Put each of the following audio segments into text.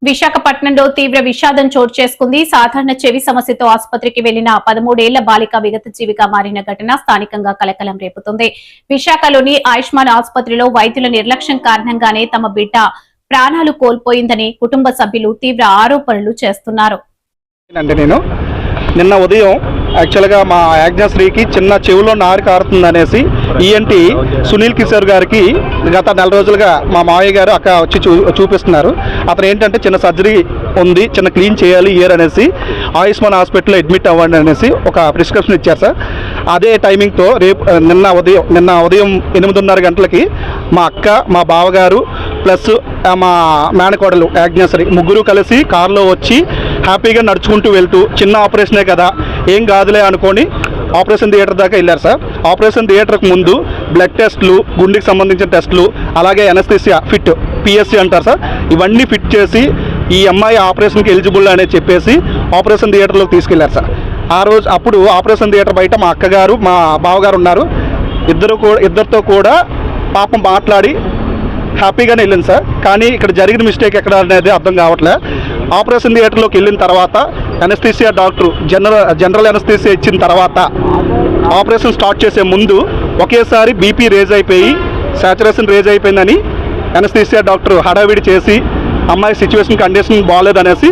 విశాఖపట్నంలో తీవ్ర విషాదం చోటు చేసుకుంది. సాధారణ చెవి సమస్యతో ఆసుపత్రికి వెళ్లిన 13 ఏళ్ల బాలిక విగత జీవిగా మారిన ఘటన స్థానికంగా కలకలం రేపుతుంది. విశాఖలోని ఆయుష్మాన్ ఆసుపత్రిలో వైద్యుల నిర్లక్ష్యం కారణంగానే తమ బిడ్డ ప్రాణాలు కోల్పోయిందని కుటుంబ సభ్యులు తీవ్ర ఆరోపణలు చేస్తున్నారు. నిన్న ఉదయం యాక్చువల్గా మా యాజ్ఞశ్రీకి చిన్న చెవిలో నారు కారుతుందనేసి ఈఎన్టీ సునీల్ కిషోర్ గారికి గత 4 రోజులుగా మా మావయ్య గారు అక్కడ వచ్చి చూపిస్తున్నారు. అతను ఏంటంటే చిన్న సర్జరీ ఉంది, చిన్న క్లీన్ చేయాలి ఇయర్ అనేసి ఆయుష్మాన్ హాస్పిటల్లో అడ్మిట్ అవ్వండి అనేసి ఒక ప్రిస్క్రిప్షన్ ఇచ్చారు సార్. అదే టైమింగ్తో నిన్న ఉదయం 8:30 గంటలకి మా అక్క, మా బావగారు ప్లస్ మా మేనకోడలు యాజ్ఞశ్రీ ముగ్గురు కలిసి కారులో వచ్చి హ్యాపీగా నడుచుకుంటూ వెళ్తూ చిన్న ఆపరేషనే కదా ఏం కాదులే అనుకొని ఆపరేషన్ థియేటర్ దాకా వెళ్ళారు సార్. ఆపరేషన్ థియేటర్కి ముందు బ్లడ్ టెస్టులు, గుండెకి సంబంధించిన టెస్టులు, అలాగే ఎనస్థీసియా ఫిట్ పిఎస్సి అంటారు సార్, ఇవన్నీ ఫిట్ చేసి ఈ అమ్మాయి ఆపరేషన్కి ఎలిజిబుల్ అనేది చెప్పేసి ఆపరేషన్ థియేటర్లోకి తీసుకెళ్లారు సార్. అప్పుడు ఆపరేషన్ థియేటర్ బయట మా అక్కగారు, మా బావగారు ఉన్నారు. ఇద్దరితో కూడా పాపం మాట్లాడి హ్యాపీగానే వెళ్ళింది సార్. కానీ ఇక్కడ జరిగిన మిస్టేక్ ఎక్కడ అనేది అర్థం కావట్లే. ఆపరేషన్ థియేటర్లోకి వెళ్ళిన తర్వాత ఎనస్థీసియా డాక్టర్ జనరల్ ఎనస్థీసియా ఇచ్చిన తర్వాత ఆపరేషన్ స్టార్ట్ చేసే ముందు ఒకేసారి బీపీ రేజ్ అయిపోయి సాచురేషన్ రేజ్ అయిపోయిందని ఎనస్థీసియా డాక్టర్ హడావిడి చేసి అమ్మాయి సిచ్యువేషన్ కండిషన్ బాగాలేదనేసి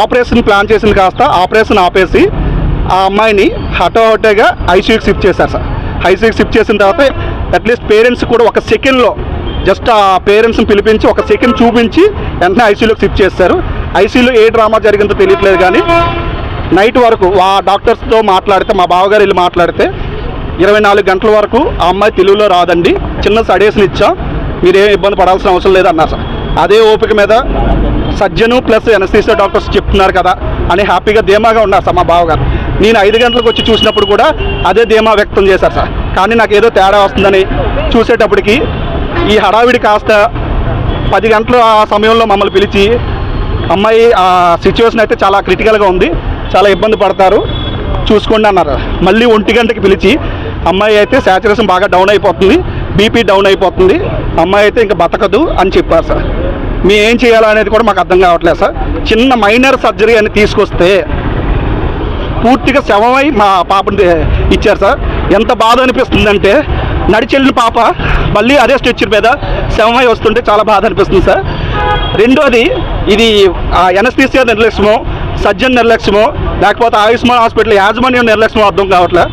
ఆపరేషన్ ప్లాన్ చేసింది కాస్త ఆపరేషన్ ఆపేసి ఆ అమ్మాయిని హఠాహఠగా ఐసీయూకి షిఫ్ట్ చేశారు సార్. ఐసీయూకి షిఫ్ట్ చేసిన తర్వాత అట్లీస్ట్ పేరెంట్స్ కూడా ఒక సెకండ్లో జస్ట్ ఆ పేరెంట్స్ని పిలిపించి ఒక సెకండ్ చూపించి వెంటనే ఐసీయూలోకి షిఫ్ట్ చేస్తారు. ఐసీయూలో ఏ డ్రామా జరిగిందో తెలియట్లేదు. కానీ నైట్ వరకు ఆ డాక్టర్స్తో మాట్లాడితే, మా బావగారు వెళ్ళి మాట్లాడితే 24 గంటల వరకు ఆ అమ్మాయి తెలుగులో రాదండి, చిన్న సడేషన్ ఇచ్చాం, మీరేం ఇబ్బంది పడాల్సిన అవసరం లేదన్నారు సార్. అదే ఓపిక మీద సర్జను ప్లస్ ఎనస్థీసియా డాక్టర్స్ చెప్తున్నారు కదా అని హ్యాపీగా ధీమాగా ఉన్నారు సార్ మా బావగారు. నేను 5 గంటలకు వచ్చి చూసినప్పుడు కూడా అదే ధీమా వ్యక్తం చేశారు సార్. కానీ నాకు ఏదో తేడా వస్తుందని చూసేటప్పటికి ఈ హడావిడి కాస్త 10 గంటల ఆ సమయంలో మమ్మల్ని పిలిచి అమ్మాయి ఆ సిచ్యువేషన్ అయితే చాలా క్రిటికల్గా ఉంది, చాలా ఇబ్బంది పడతారు, చూసుకోండి అన్నారు. మళ్ళీ 1 గంటకి పిలిచి అమ్మాయి అయితే సాచురేషన్ బాగా డౌన్ అయిపోతుంది, బీపీ డౌన్ అయిపోతుంది, అమ్మాయి అయితే ఇంకా బతకదు అని చెప్పారు సార్. మేము ఏం చేయాలనేది కూడా మాకు అర్థం కావట్లేదు సార్. చిన్న మైనర్ సర్జరీ అని తీసుకొస్తే పూర్తిగా శవమై మా పాపని ఇచ్చారు సార్. ఎంత బాధ అనిపిస్తుందంటే నడిచెళ్ళిన పాప మళ్ళీ అదే స్ట్రెచర్ మీద శవమై వస్తుంటే చాలా బాధ అనిపిస్తుంది సార్. రెండోది, ఇది ఎనస్థీసియా నిర్లక్ష్యమో, సర్జన్ నిర్లక్ష్యమో, లేకపోతే ఆయుష్మాన్ హాస్పిటల్ యాజమాన్యం నిర్లక్ష్యమో అర్థం కావట్లే.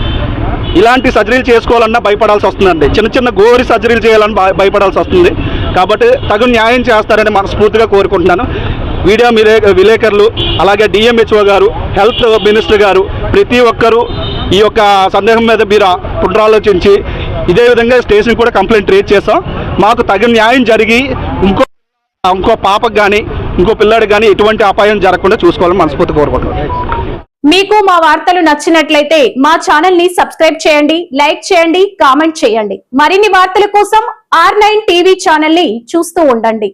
ఇలాంటి సర్జరీలు చేసుకోవాలన్నా భయపడాల్సి వస్తుందండి. చిన్న గోరి సర్జరీలు చేయాలని భయపడాల్సి వస్తుంది. కాబట్టి తగు న్యాయం చేస్తారని మనస్ఫూర్తిగా కోరుకుంటున్నాను. మీడియా విలేకరులు, అలాగే డిఎంహెచ్ఓ గారు, హెల్త్ మినిస్టర్ గారు, ప్రతి ఒక్కరూ ఈ యొక్క సందేహం మీద మీరు పునరాలోచించి ఇదే విధంగా స్టేషన్ కూడా కంప్లైంట్ రేజ్ చేసాం. మాకు తగిన న్యాయం జరిగి ఇంకో పాపకు కానీ ఇంకో పిల్లాడికి కానీ ఎటువంటి అపాయం జరగకుండా చూసుకోవాలని మనస్ఫూర్తి కోరుకుంటున్నాం. మీకు మా వార్తలు నచ్చినట్లయితే మా ఛానల్ ని సబ్స్క్రైబ్ చేయండి, లైక్ చేయండి, కామెంట్ చేయండి. మరిన్ని వార్తల కోసం R9 టీవీ ఛానల్ ని చూస్తూ ఉండండి.